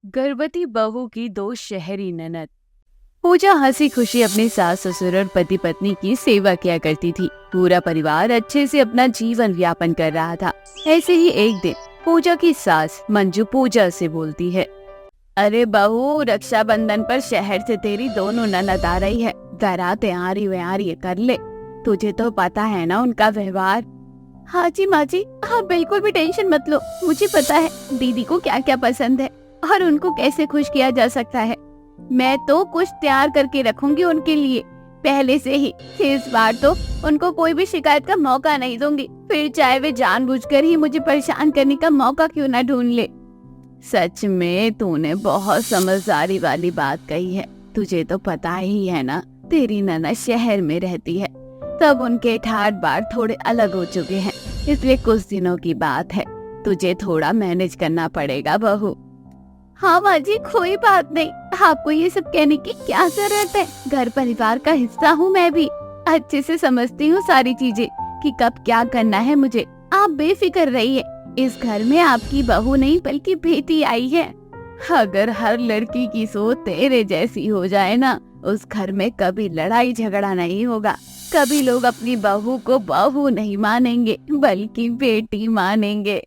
गर्भवती बहू की दो शहरी ननद। पूजा हंसी खुशी अपने सास ससुर और पति पत्नी की सेवा किया करती थी। पूरा परिवार अच्छे से अपना जीवन यापन कर रहा था। ऐसे ही एक दिन पूजा की सास मंजू पूजा से बोलती है, अरे बहू, रक्षाबंधन पर शहर से तेरी दोनों ननद आ रही है। जरा तैयारी व्यारी कर ले, तुझे तो पता है ना उनका व्यवहार। हाँ जी माँ जी, आप बिल्कुल भी टेंशन मत लो। मुझे पता है दीदी को क्या क्या पसंद है और उनको कैसे खुश किया जा सकता है। मैं तो कुछ तैयार करके रखूंगी उनके लिए पहले से ही। इस बार तो उनको कोई भी शिकायत का मौका नहीं दूंगी, फिर चाहे वे जानबूझकर ही मुझे परेशान करने का मौका क्यों ना ढूंढ ले। सच में तूने बहुत समझदारी वाली बात कही है। तुझे तो पता ही है ना, तेरी ननद शहर में रहती है, तब उनके ठाट बाट थोड़े अलग हो चुके हैं, इसलिए कुछ दिनों की बात है। तुझे थोड़ा मैनेज करना पड़ेगा बहू। हाँ माँ जी, कोई बात नहीं, आपको ये सब कहने की क्या जरूरत है। घर परिवार का हिस्सा हूँ मैं भी, अच्छे से समझती हूँ सारी चीजें कि कब क्या करना है मुझे। आप बेफिक्र रहिए, इस घर में आपकी बहू नहीं बल्कि बेटी आई है। अगर हर लड़की की सोच तेरे जैसी हो जाए ना, उस घर में कभी लड़ाई झगड़ा नहीं होगा। कभी लोग अपनी बहू को बहू नहीं मानेंगे बल्कि बेटी मानेंगे।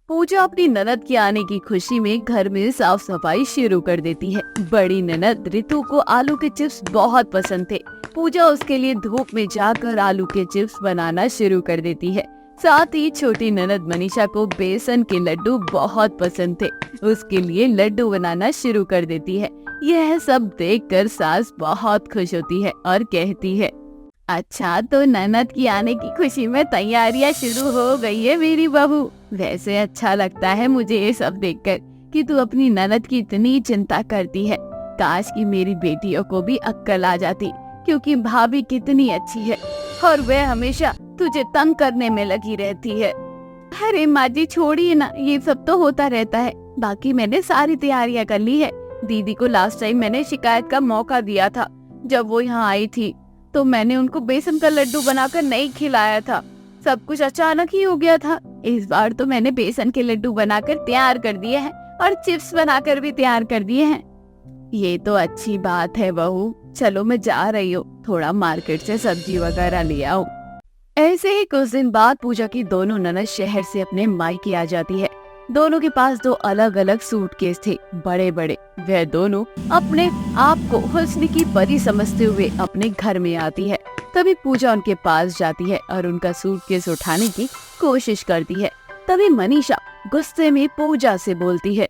पूजा अपनी ननद के आने की खुशी में घर में साफ सफाई शुरू कर देती है। बड़ी ननद रितु को आलू के चिप्स बहुत पसंद थे। पूजा उसके लिए धूप में जाकर आलू के चिप्स बनाना शुरू कर देती है। साथ ही छोटी ननद मनीषा को बेसन के लड्डू बहुत पसंद थे, उसके लिए लड्डू बनाना शुरू कर देती है। यह सब देखकर सास बहुत खुश होती है और कहती है, अच्छा तो ननद की आने की खुशी में तैयारियां शुरू हो गई है मेरी बहू। वैसे अच्छा लगता है मुझे ये सब देखकर कि तू अपनी ननद की इतनी चिंता करती है। काश कि मेरी बेटियों को भी अक्ल आ जाती, क्योंकि भाभी कितनी अच्छी है और वह हमेशा तुझे तंग करने में लगी रहती है। अरे माँ जी छोड़िए ना, ये सब तो होता रहता है। बाकी मैंने सारी तैयारियां कर ली है। दीदी को लास्ट टाइम मैंने शिकायत का मौका दिया था, जब वो यहाँ आई थी तो मैंने उनको बेसन का लड्डू बनाकर नहीं खिलाया था। सब कुछ अचानक ही हो गया था। इस बार तो मैंने बेसन के लड्डू बनाकर तैयार कर दिए हैं और चिप्स बनाकर भी तैयार कर दिए हैं। ये तो अच्छी बात है बहू, चलो मैं जा रही हूँ, थोड़ा मार्केट से सब्जी वगैरह ले आऊं। ऐसे ही कुछ दिन बाद पूजा की दोनों ननद शहर से अपने मायके आ जाती है। दोनों के पास दो अलग अलग सूटकेस थे, बड़े बड़े। वह दोनों अपने आप को हुस्न की परी समझते हुए अपने घर में आती है। तभी पूजा उनके पास जाती है और उनका सूटकेस उठाने की कोशिश करती है। तभी मनीषा गुस्से में पूजा से बोलती है,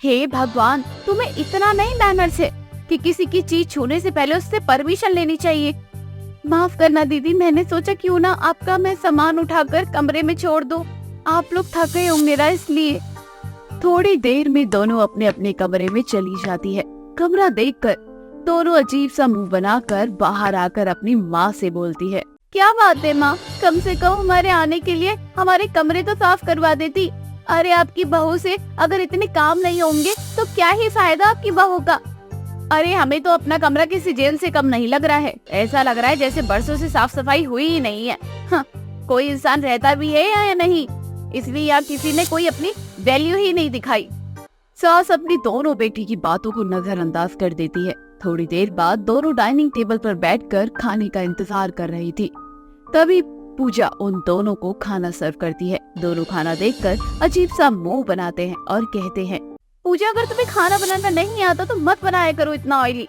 हे भगवान, तुम्हें इतना नहीं मैनर्स है कि किसी की चीज छूने से पहले उससे परमिशन लेनी चाहिए। माफ करना दीदी, मैंने सोचा क्यों ना आपका मैं सामान उठाकर कमरे में छोड़ दूं। आप लोग थक गए होंगे ना, इसलिए। थोड़ी देर में दोनों अपने अपने कमरे में चली जाती है। कमरा देखकर दोनों अजीब सा मुंह बनाकर बाहर आकर अपनी माँ से बोलती है, क्या बात है माँ, कम से कम हमारे आने के लिए हमारे कमरे तो साफ करवा देती। अरे आपकी बहू से अगर इतने काम नहीं होंगे तो क्या ही फायदा आपकी बहू का। अरे हमें तो अपना कमरा किसी जेल से कम नहीं लग रहा है। ऐसा लग रहा है जैसे बरसों से साफ सफाई हुई ही नहीं है। हाँ, कोई इंसान रहता भी है या नहीं, इसलिए यहाँ किसी ने कोई अपनी वैल्यू ही नहीं दिखाई। सास अपनी दोनों बेटी की बातों को नजरअंदाज कर देती है। थोड़ी देर बाद दोनों डाइनिंग टेबल पर बैठकर खाने का इंतजार कर रही थी। तभी पूजा उन दोनों को खाना सर्व करती है। दोनों खाना देखकर अजीब सा मुंह बनाते हैं और कहते हैं, पूजा, अगर तुम्हें खाना बनाना नहीं आता तो मत बनाया करो इतना ऑयली।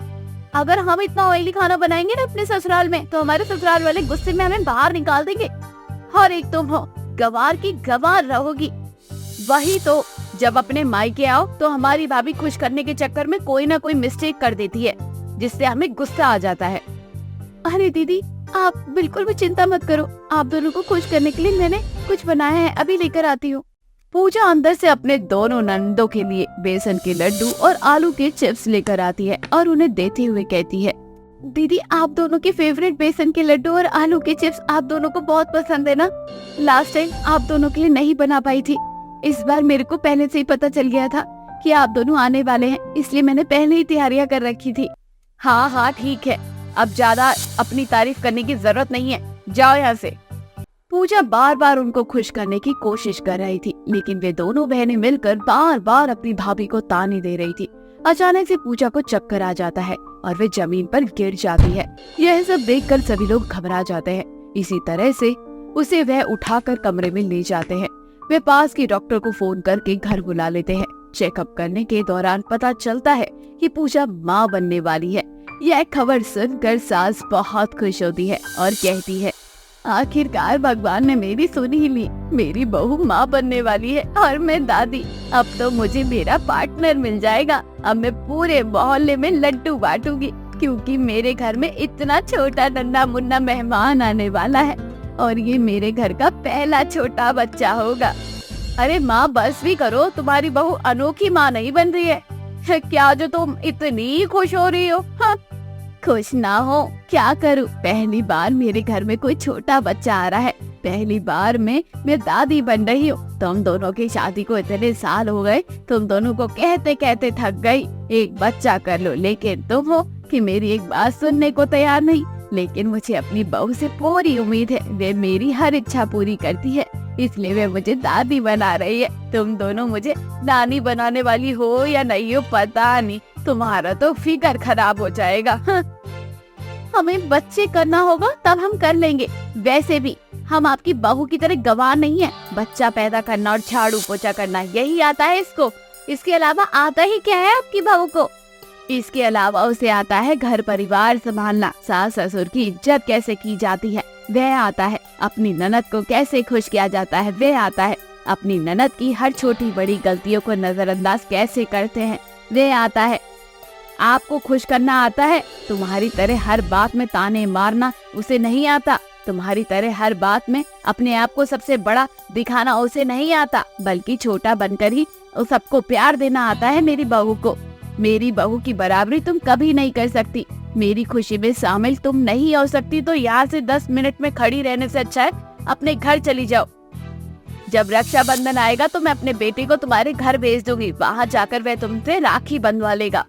अगर हम इतना ऑयली खाना बनाएंगे ना अपने ससुराल में, तो हमारे ससुराल वाले गुस्से में हमें बाहर निकाल देंगे। और एक तुम हो, गवार की गवार रहोगी। वही तो, जब अपने मायके आओ तो हमारी भाभी खुश करने के चक्कर में कोई ना कोई मिस्टेक कर देती है, जिससे हमें गुस्सा आ जाता है। अरे दीदी, आप बिल्कुल भी चिंता मत करो, आप दोनों को खुश करने के लिए मैंने कुछ बनाया है, अभी लेकर आती हूँ। पूजा अंदर से अपने दोनों नंदों के लिए बेसन के लड्डू और आलू के चिप्स लेकर आती है और उन्हें देते हुए कहती है, दीदी आप दोनों के फेवरेट बेसन के लड्डू और आलू के चिप्स आप दोनों को बहुत पसंद है ना। लास्ट टाइम आप दोनों के लिए नहीं बना पाई थी, इस बार मेरे को पहले से ही पता चल गया था कि आप दोनों आने वाले हैं, इसलिए मैंने पहले ही तैयारियां कर रखी थी। हाँ हाँ ठीक है, अब ज्यादा अपनी तारीफ करने की जरूरत नहीं है, जाओ यहाँ से। पूजा बार बार उनको खुश करने की कोशिश कर रही थी, लेकिन वे दोनों बहनें मिलकर बार बार अपनी भाभी को ताने दे रही थी। अचानक से पूजा को चक्कर आ जाता है और वे जमीन पर गिर जाती है। यह सब देखकर सभी लोग घबरा जाते हैं। इसी तरह से उसे वह उठाकर कमरे में ले जाते हैं। वे पास के डॉक्टर को फोन करके घर बुला लेते हैं। चेकअप करने के दौरान पता चलता है कि पूजा माँ बनने वाली है। यह खबर सुनकर सास बहुत खुश होती है और कहती है, आखिरकार भगवान ने मेरी सुन ही ली। मेरी बहू माँ बनने वाली है और मैं दादी। अब तो मुझे मेरा पार्टनर मिल जाएगा। अब मैं पूरे मोहल्ले में लड्डू बांटूंगी, क्योंकि मेरे घर में इतना छोटा नन्हा मुन्ना मेहमान आने वाला है और ये मेरे घर का पहला छोटा बच्चा होगा। अरे माँ बस भी करो, तुम्हारी बहू अनोखी माँ नहीं बन रही है क्या जो तुम इतनी खुश हो रही हो? हाँ? खुश ना हो क्या करूं? पहली बार मेरे घर में कोई छोटा बच्चा आ रहा है। पहली बार मैं दादी बन रही हूँ। तुम दोनों की शादी को इतने साल हो गए, तुम दोनों को कहते कहते थक गई एक बच्चा कर लो, लेकिन तुम हो कि मेरी एक बात सुनने को तैयार नहीं। लेकिन मुझे अपनी बहू से पूरी उम्मीद है, वे मेरी हर इच्छा पूरी करती है, इसलिए वे मुझे दादी बना रही है। तुम दोनों मुझे नानी बनाने वाली हो या नहीं हो पता नहीं, तुम्हारा तो फिकर खराब हो जाएगा। हमें बच्चे करना होगा तब हम कर लेंगे। वैसे भी हम आपकी बहू की तरह गवार नहीं है। बच्चा पैदा करना और झाड़ू पोछा करना यही आता है इसको। इसके अलावा आता ही क्या है आपकी बहू को? इसके अलावा उसे आता है घर परिवार संभालना, सास ससुर की इज्जत कैसे की जाती है वह आता है, अपनी ननद को कैसे खुश किया जाता है वह आता है, अपनी ननद की हर छोटी बड़ी गलतियों को नजरअंदाज कैसे करते हैं वह आता है। आपको खुश करना आता है, तुम्हारी तरह हर बात में ताने मारना उसे नहीं आता। तुम्हारी तरह हर बात में अपने आप को सबसे बड़ा दिखाना उसे नहीं आता, बल्कि छोटा बनकर ही सबको प्यार देना आता है मेरी बहू को। मेरी बहू की बराबरी तुम कभी नहीं कर सकती। मेरी खुशी में शामिल तुम नहीं हो सकती, तो यहाँ से 10 मिनट में खड़ी रहने से अच्छा है अपने घर चली जाओ। जब रक्षाबंधन आएगा तो मैं अपने बेटे को तुम्हारे घर भेज दूंगी, वहाँ जाकर वह तुमसे राखी बंधवा लेगा।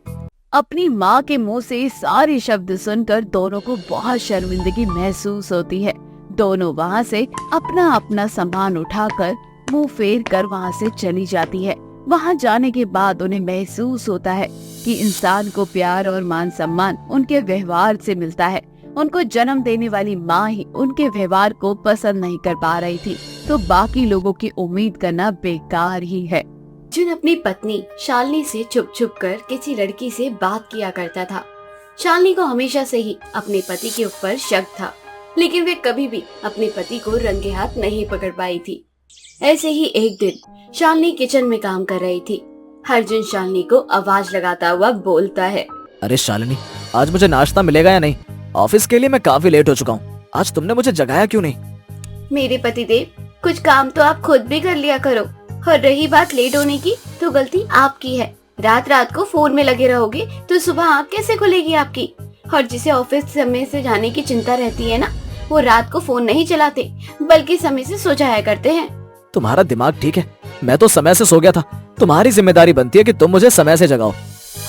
अपनी माँ के मुंह से सारे शब्द सुनकर दोनों को बहुत शर्मिंदगी महसूस होती है। दोनों वहाँ से अपना अपना सामान उठाकर मुंह फेर कर वहाँ से चली जाती है। वहाँ जाने के बाद उन्हें महसूस होता है कि इंसान को प्यार और मान सम्मान उनके व्यवहार से मिलता है। उनको जन्म देने वाली माँ ही उनके व्यवहार को पसंद नहीं कर पा रही थी, तो बाकी लोगों की उम्मीद करना बेकार ही है। अर्जुन अपनी पत्नी शालिनी से छुप छुप कर किसी लड़की से बात किया करता था। शालिनी को हमेशा से ही अपने पति के ऊपर शक था, लेकिन वे कभी भी अपने पति को रंगे हाथ नहीं पकड़ पाई थी। ऐसे ही एक दिन शालिनी किचन में काम कर रही थी। अर्जुन शालिनी को आवाज लगाता हुआ बोलता है, अरे शालिनी, आज मुझे नाश्ता मिलेगा या नहीं? ऑफिस के लिए मैं काफी लेट हो चुका हूँ। आज तुमने मुझे जगाया क्यों नहीं? मेरे पतिदेव, कुछ काम तो आप खुद भी कर लिया करो। और रही बात लेट होने की, तो गलती आपकी है। रात रात को फोन में लगे रहोगे तो सुबह आँख कैसे खुलेगी आपकी? और जिसे ऑफिस समय से जाने की चिंता रहती है ना, वो रात को फोन नहीं चलाते बल्कि समय से सो जाया करते हैं। तुम्हारा दिमाग ठीक है? मैं तो समय से सो गया था। तुम्हारी जिम्मेदारी बनती है कि तुम मुझे समय से जगाओ।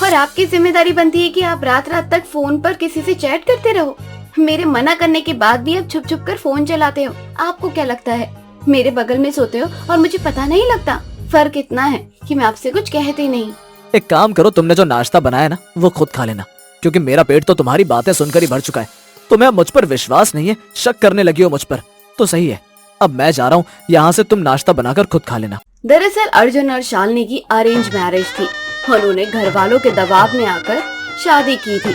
और आपकी जिम्मेदारी बनती है कि आप रात रात तक फोन पर किसी से चैट करते रहो। मेरे मना करने के बाद भी आप छुप छुप कर फोन चलाते हो। आपको क्या लगता है मेरे बगल में सोते हो और मुझे पता नहीं लगता? फर्क इतना है कि मैं आपसे कुछ कहती नहीं। एक काम करो, तुमने जो नाश्ता बनाया ना वो खुद खा लेना, क्योंकि मेरा पेट तो तुम्हारी बातें सुनकर ही भर चुका है। तुम्हें अब मुझ पर विश्वास नहीं है, शक करने लगी हो मुझ पर। तो सही है, अब मैं जा रहा हूँ यहाँ से, तुम नाश्ता बनाकर खुद खा लेना। दरअसल अर्जुन और शालिनी की अरेंज मैरिज थी। उन्होंने घर वालों के दबाव में आकर शादी की थी।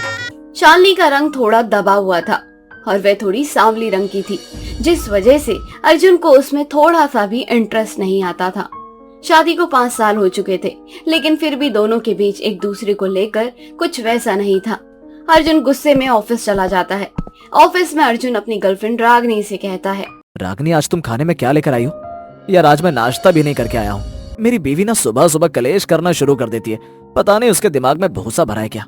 शालिनी का रंग थोड़ा दबा हुआ था और वह थोड़ी सांवली रंग की थी, जिस वजह से अर्जुन को उसमें थोड़ा सा भी इंटरेस्ट नहीं आता था। शादी को 5 साल हो चुके थे, लेकिन फिर भी दोनों के बीच एक दूसरे को लेकर कुछ वैसा नहीं था। अर्जुन गुस्से में ऑफिस चला जाता है। ऑफिस में अर्जुन अपनी गर्लफ्रेंड रागनी से कहता है, रागनी, आज तुम खाने में क्या लेकर आई हो? यार, आज मैं नाश्ता भी नहीं करके आया हूँ। मेरी बीवी ना सुबह सुबह कलेश करना शुरू कर देती है। पता नहीं उसके दिमाग में भूसा भरा है क्या।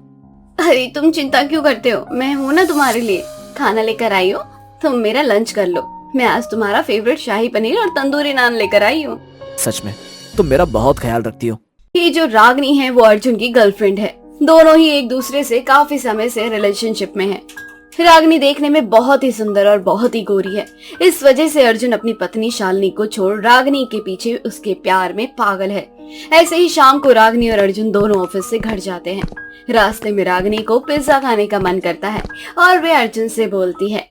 अरे तुम चिंता क्यों करते हो, मैं हूँ ना तुम्हारे लिए। खाना लेकर आई हो, तुम मेरा लंच कर लो। मैं आज तुम्हारा फेवरेट शाही पनीर और तंदूरी नान लेकर आई हूँ। सच में तुम मेरा बहुत ख्याल रखती हो। ये जो रागनी है वो अर्जुन की गर्लफ्रेंड है। दोनों ही एक दूसरे से काफी समय से रिलेशनशिप में है। रागिनी देखने में बहुत ही सुंदर और बहुत ही गोरी है। इस वजह से अर्जुन अपनी पत्नी शालिनी को छोड़ रागिनी के पीछे उसके प्यार में पागल है। ऐसे ही शाम को रागिनी और अर्जुन दोनों ऑफिस से घर जाते हैं। रास्ते में रागिनी को पिज्जा खाने का मन करता है और वे अर्जुन से बोलती है,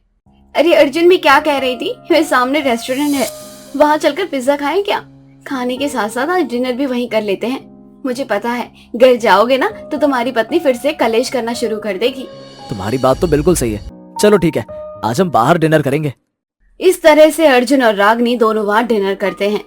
अरे अर्जुन, मैं क्या कह रही थी, मेरे सामने रेस्टोरेंट है, वहाँ चलकर पिज्जा खाएं क्या? खाने के साथ साथ आज डिनर भी वहीं कर लेते हैं। मुझे पता है घर जाओगे ना तो तुम्हारी पत्नी फिर से कलेश करना शुरू कर देगी। तुम्हारी बात तो बिल्कुल सही है। चलो ठीक है, आज हम बाहर डिनर करेंगे। इस तरह से अर्जुन और रागिनी दोनों वहाँ डिनर करते हैं।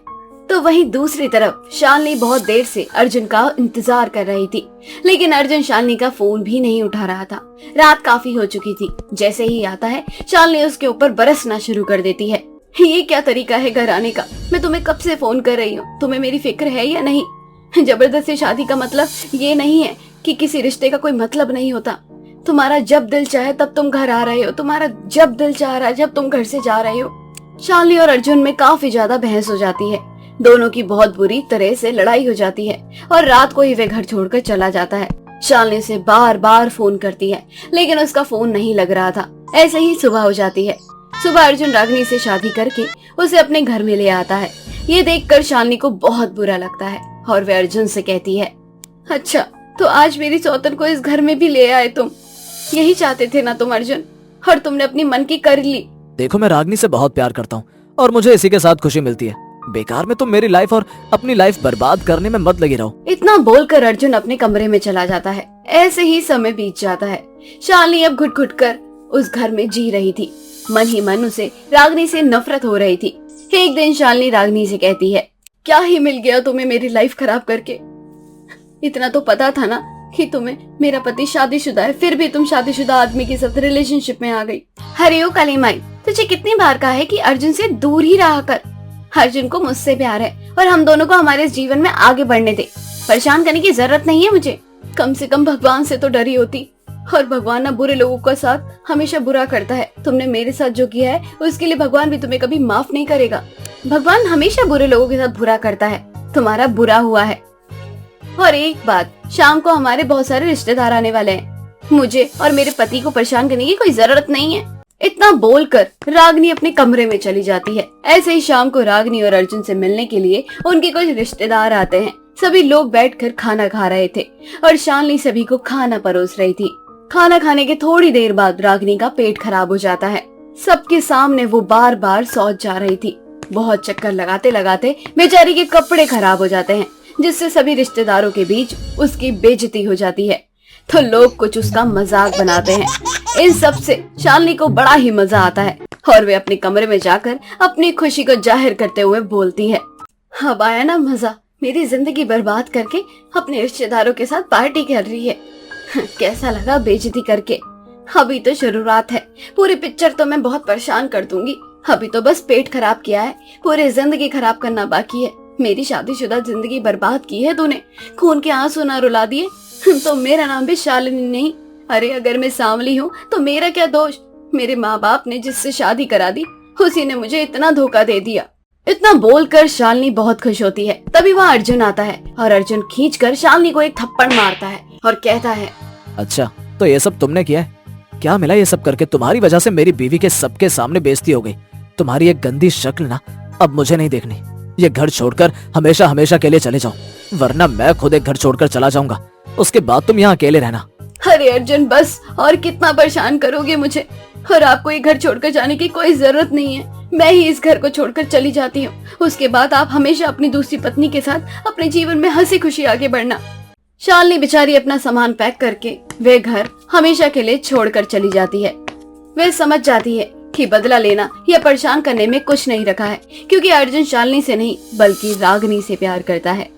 तो वहीं दूसरी तरफ शालिनी बहुत देर से अर्जुन का इंतजार कर रही थी, लेकिन अर्जुन शालिनी का फोन भी नहीं उठा रहा था। रात काफी हो चुकी थी। जैसे ही आता है शालिनी उसके ऊपर बरसना शुरू कर देती है। ये क्या तरीका है घर आने का? मैं तुम्हें कब से फोन कर रही हूँ, तुम्हें मेरी फिक्र है या नहीं? जबरदस्ती शादी का मतलब ये नहीं है कि किसी रिश्ते का कोई मतलब नहीं होता। तुम्हारा जब दिल चाहे तब तुम घर आ रहे हो, तुम्हारा जब दिल चाह रहा है जब तुम घर से जा रहे हो। शालिनी और अर्जुन में काफी ज्यादा बहस हो जाती है। दोनों की बहुत बुरी तरह से लड़ाई हो जाती है और रात को ही वे घर छोड़कर चला जाता है। शालिनी से बार बार फोन करती है लेकिन उसका फोन नहीं लग रहा था। ऐसे ही सुबह हो जाती है। सुबह अर्जुन रागिनी से शादी करके उसे अपने घर में ले आता है। ये देखकर शालिनी को बहुत बुरा लगता है और वे अर्जुन से कहती है, अच्छा तो आज मेरी सौतन को इस घर में भी ले आए तुम? यही चाहते थे ना तुम अर्जुन, और तुमने अपनी मन की कर ली। देखो, मैं रागिनी से बहुत प्यार करता हूँ और मुझे इसी के साथ खुशी मिलती है। बेकार में तुम मेरी लाइफ और अपनी लाइफ बर्बाद करने में मत लगी रहो। इतना बोलकर अर्जुन अपने कमरे में चला जाता है। ऐसे ही समय बीत जाता है। शालिनी अब घुट घुट कर उस घर में जी रही थी। मन ही मन उसे रागिनी से नफरत हो रही थी। एक दिन शालिनी रागिनी से कहती है, क्या ही मिल गया तुम्हें मेरी लाइफ खराब करके? इतना तो पता था ना कि तुम्हें मेरा पति शादीशुदा है, फिर भी तुम शादीशुदा आदमी के साथ रिलेशनशिप में आ गई। हरियो कलीमाई, तुझे कितनी बार कहा है कि अर्जुन से दूर ही रहा कर। अर्जुन को मुझसे प्यार है और हम दोनों को हमारे जीवन में आगे बढ़ने दे। परेशान करने की जरूरत नहीं है मुझे। कम से कम भगवान से तो डरी होती, और भगवान ना बुरे लोगों का साथ हमेशा बुरा करता है। तुमने मेरे साथ जो किया है उसके लिए भगवान भी तुम्हें कभी माफ नहीं करेगा। भगवान हमेशा बुरे लोगों के साथ बुरा करता है। तुम्हारा बुरा हुआ है। और एक बात, शाम को हमारे बहुत सारे रिश्तेदार आने वाले हैं। मुझे और मेरे पति को परेशान करने की कोई जरूरत नहीं है। इतना बोलकर रागिनी अपने कमरे में चली जाती है। ऐसे ही शाम को रागिनी और अर्जुन से मिलने के लिए उनके कुछ रिश्तेदार आते हैं। सभी लोग बैठकर खाना खा रहे थे और शालिनी सभी को खाना परोस रही थी। खाना खाने के थोड़ी देर बाद रागिनी का पेट खराब हो जाता है। सबके सामने वो बार बार शौच जा रही थी। बहुत चक्कर लगाते लगाते बेचारी के कपड़े खराब हो जाते हैं, जिससे सभी रिश्तेदारों के बीच उसकी बेइज्जती हो जाती है। तो लोग कुछ उसका मजाक बनाते हैं। इन सब से शालिनी को बड़ा ही मजा आता है और वे अपने कमरे में जाकर अपनी खुशी को जाहिर करते हुए बोलती है, अब आया ना मजा, मेरी जिंदगी बर्बाद करके अपने रिश्तेदारों के साथ पार्टी कर रही है। कैसा लगा बेइज्जती करके? अभी तो शुरुआत है, पूरी पिक्चर तो मैं बहुत परेशान कर दूंगी। अभी तो बस पेट खराब किया है, पूरी जिंदगी खराब करना बाकी है। मेरी शादीशुदा जिंदगी बर्बाद की है तूने, खून के आंसू ना रुला दिए। तो मेरा नाम भी शालिनी नहीं। अरे अगर मैं सांवली हूँ तो मेरा क्या दोष? मेरे माँ बाप ने जिससे शादी करा दी उसी ने मुझे इतना धोखा दे दिया। इतना बोलकर शालिनी बहुत खुश होती है। तभी वहाँ अर्जुन आता है और अर्जुन खींचकर शालिनी को एक थप्पड़ मारता है और कहता है, अच्छा तो ये सब तुमने किया है? क्या मिला ये सब करके? तुम्हारी वजह से मेरी बीवी के सबके सामने बेइज्जती हो गई। तुम्हारी एक गंदी शक्ल ना अब मुझे नहीं देखनी। ये घर छोड़कर हमेशा हमेशा के लिए चले जाओ, वरना मैं खुद एक घर छोड़कर चला जाऊंगा। उसके बाद तुम यहाँ अकेले रहना। अरे अर्जुन बस, और कितना परेशान करोगे मुझे? और आपको ये घर छोड़कर जाने की कोई जरूरत नहीं है। मैं ही इस घर को छोड़कर चली जाती हूँ। उसके बाद आप हमेशा अपनी दूसरी पत्नी के साथ अपने जीवन में हंसी खुशी आगे बढ़ना। शालिनी बेचारी अपना सामान पैक करके वे घर हमेशा के लिए छोड़कर चली जाती है। वे समझ जाती है कि बदला लेना या परेशान करने में कुछ नहीं रखा है, क्योंकि अर्जुन शालिनी से नहीं बल्कि रागिनी से प्यार करता है।